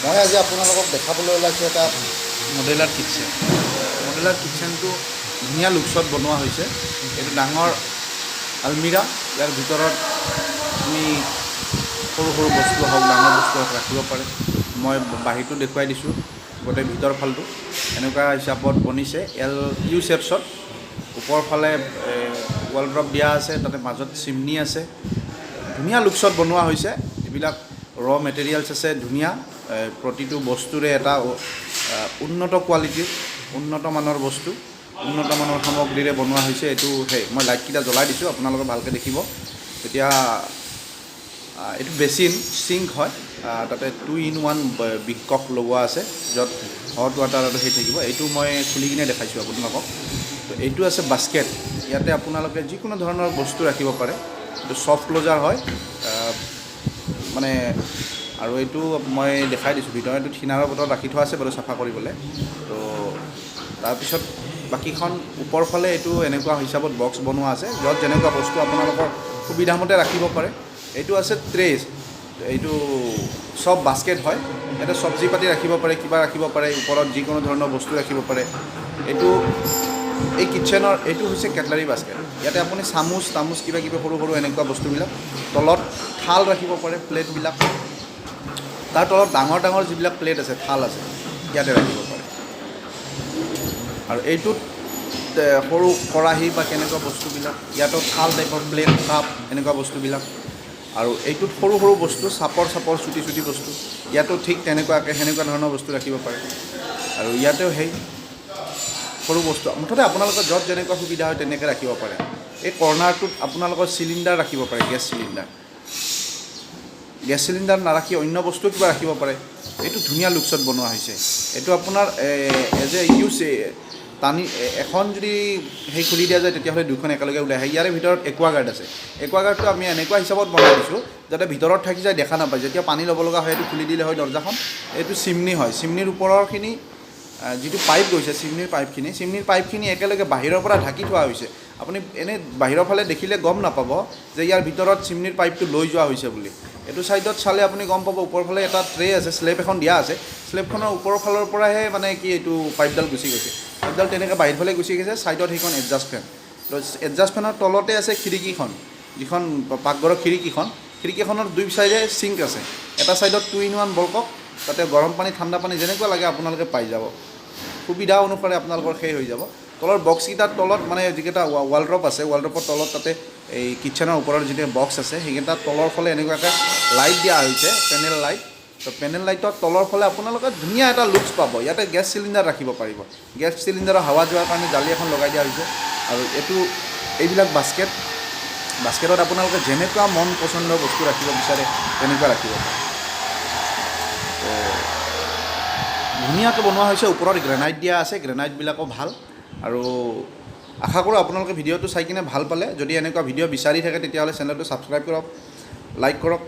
মই আজি আপোনালোকক দেখাবলৈ ওলাইছোঁ এটা মডেলাৰ কিটচেন। মডেলাৰ কিটচেনটো ধুনীয়া লুকছত বনোৱা হৈছে। এইটো ডাঙৰ আলমিৰা, ইয়াৰ ভিতৰত আপুনি সৰু সৰু বস্তু হওক ডাঙৰ বস্তু হওক ৰাখিব পাৰে। মই বাহিৰটো দেখুৱাই দিছোঁ, গোটেই ভিতৰ ফালটো এনেকুৱা হিচাপত বনিছে ইউ শেপছত। ওপৰ ফালে ৱালড্ৰপ দিয়া আছে, তাতে মাজত চিমনি আছে। ধুনীয়া লুকছত বনোৱা হৈছে। এইবিলাক ৰ মেটেৰিয়েলছ আছে ধুনীয়া, প্ৰতিটো বস্তুৰে এটা উন্নত কোৱালিটিৰ উন্নত মানৰ বস্তু, উন্নত মানৰ সামগ্ৰীৰে বনোৱা হৈছে। এইটো মই লাইটকেইটা জ্বলাই দিছোঁ, আপোনালোকে ভালকৈ দেখিব। এতিয়া এইটো বেচিন চিংক হয়, তাতে 2-in-1 বিকক লগোৱা আছে, য'ত হট ৱাটাৰ আৰু সেই থাকিব। এইটো মই খুলি কিনে দেখাইছোঁ আপোনালোকক। তো এইটো আছে বাস্কেট, ইয়াতে আপোনালোকে যিকোনো ধৰণৰ বস্তু ৰাখিব পাৰে। এইটো ছফ্ট ক্লোজাৰ হয় মানে, আৰু এইটো মই দেখাই দিছোঁ ভিতৰত। এইটো থিনাৰৰ বটলত ৰাখি থোৱা আছে বাৰু চাফা কৰিবলৈ। তো তাৰপিছত বাকীখন ওপৰ ফালে এইটো এনেকুৱা হিচাপত বক্স বনোৱা আছে, য'ত যেনেকুৱা বস্তু আপোনালোকৰ সুবিধামতে ৰাখিব পাৰে। এইটো আছে ট্ৰেজ, এইটো চব বাস্কেট হয়। ইয়াতে চব্জি পাতি ৰাখিব পাৰে, কিবা ৰাখিব পাৰে, ওপৰত যিকোনো ধৰণৰ বস্তু ৰাখিব পাৰে। এই কিটচেনৰ এইটো হৈছে কেটলাৰী বাস্কেট। ইয়াতে আপুনি চামুচ কিবা কিবি সৰু সৰু এনেকুৱা বস্তুবিলাক, তলত থাল ৰাখিব পাৰে, প্লেটবিলাক। তাৰ তলত ডাঙৰ ডাঙৰ যিবিলাক প্লেট আছে, থাল আছে, ইয়াতে ৰাখিব পাৰে। আৰু এইটোত সৰু কেৰাহী বা কেনেকুৱা বস্তুবিলাক, ইয়াতো থাল টাইপৰ প্লেট, কাপ এনেকুৱা বস্তুবিলাক। আৰু এইটোত সৰু সৰু বস্তু, চাপৰ চুটি বস্তু, ইয়াতো ঠিক তেনেকুৱাকৈ সেনেকুৱা ধৰণৰ বস্তু ৰাখিব পাৰে। আৰু ইয়াতেও সেই সৰু বস্তু, মুঠতে আপোনালোকৰ য'ত যেনেকুৱা সুবিধা হয় তেনেকৈ ৰাখিব পাৰে। এই কৰ্ণাৰটোত আপোনালোকৰ চিলিণ্ডাৰ ৰাখিব পাৰে, গেছ চিলিণ্ডাৰ নাৰাখি অন্য বস্তু কিবা ৰাখিব পাৰে। এইটো ধুনীয়া লুকছত বনোৱা হৈছে। এইটো আপোনাৰ এখন যদি সেই খুলি দিয়া যায়, তেতিয়াহ'লে দুখন একেলগে ওলাই আহে। ইয়াৰে ভিতৰত একুৱাগাৰ্ড আছে। একুৱাগাৰ্ডটো আমি এনেকুৱা হিচাপত বনাই দিছোঁ যাতে ভিতৰত থাকি যায় দেখা নাপায়। যেতিয়া পানী ল'ব লগা হয়, এইটো খুলি দিলে হয় দৰ্জাখন। এইটো চিমনি হয়, চিমনিৰ ওপৰৰখিনি যিটো পাইপ গৈছে, চিমনিৰ পাইপখিনি একেলগে বাহিৰৰ পৰা ঢাকি থোৱা হৈছে। আপুনি এনেই বাহিৰৰ ফালে দেখিলে গম নাপাব যে ইয়াৰ ভিতৰত চিমনিৰ পাইপটো লৈ যোৱা হৈছে বুলি। এইটো ছাইডত চালে আপুনি গম পাব, ওপৰ ফালে এটা ট্ৰে আছে, স্লেব এখন দিয়া আছে। স্লেবখনৰ ওপৰৰ ফালৰ পৰাহে মানে কি এইটো পাইপডাল গুচি গৈছে। পাইপডাল তেনেকৈ বাহিৰ ফালে গুচি গৈছে। ছাইডত সেইখন এডজাষ্ট ফেন, এডজাষ্ট ফেনৰ তলতে আছে খিৰিকীখন, যিখন পাকঘৰৰ খিৰিকীখনৰ দুই চাইডে চিংক আছে। এটা ছাইডত 2-in-1 বলকক, তাতে গৰম পানী ঠাণ্ডা পানী যেনেকুৱা লাগে আপোনালোকে পাই যাব। সুবিধা অনুসাৰে আপোনালোকৰ সেই হৈ যাব। তলৰ বক্সকেইটাৰ তলত মানে যিকেইটা ৱালড্ৰপ আছে, ৱালড্ৰপৰ তলত তাতে এই কিটচেনৰ ওপৰৰ যিটো বক্স আছে, সেইকেইটাৰ তলৰ ফালে এনেকুৱাকৈ লাইট দিয়া হৈছে, পেনেল লাইট। তো পেনেল লাইটৰ তলৰ ফালে আপোনালোকে ধুনীয়া এটা লুকছ পাব। ইয়াতে গেছ চিলিণ্ডাৰ ৰাখিব পাৰিব। গেছ চিলিণ্ডাৰৰ হাৱা যোৱাৰ কাৰণে জালি এখন লগাই দিয়া হৈছে। আৰু এইবিলাক বাস্কেটত আপোনালোকে যেনেকুৱা মন পচন্দৰ বস্তু ৰাখিব বিচাৰে তেনেকুৱা ৰাখিব পাৰে। তো ধুনীয়াকৈ বনোৱা হৈছে। ওপৰত গ্ৰেনাইট দিয়া আছে, গ্ৰেনাইটবিলাকো ভাল। আৰু আশা কৰোঁ আপোনালোকে ভিডিঅ'টো চাই কিনে ভাল পালে। যদি এনেকুৱা ভিডিঅ' বিচাৰি থাকে তেতিয়াহ'লে চেনেলটো ছাবস্ক্ৰাইব কৰক, লাইক কৰক।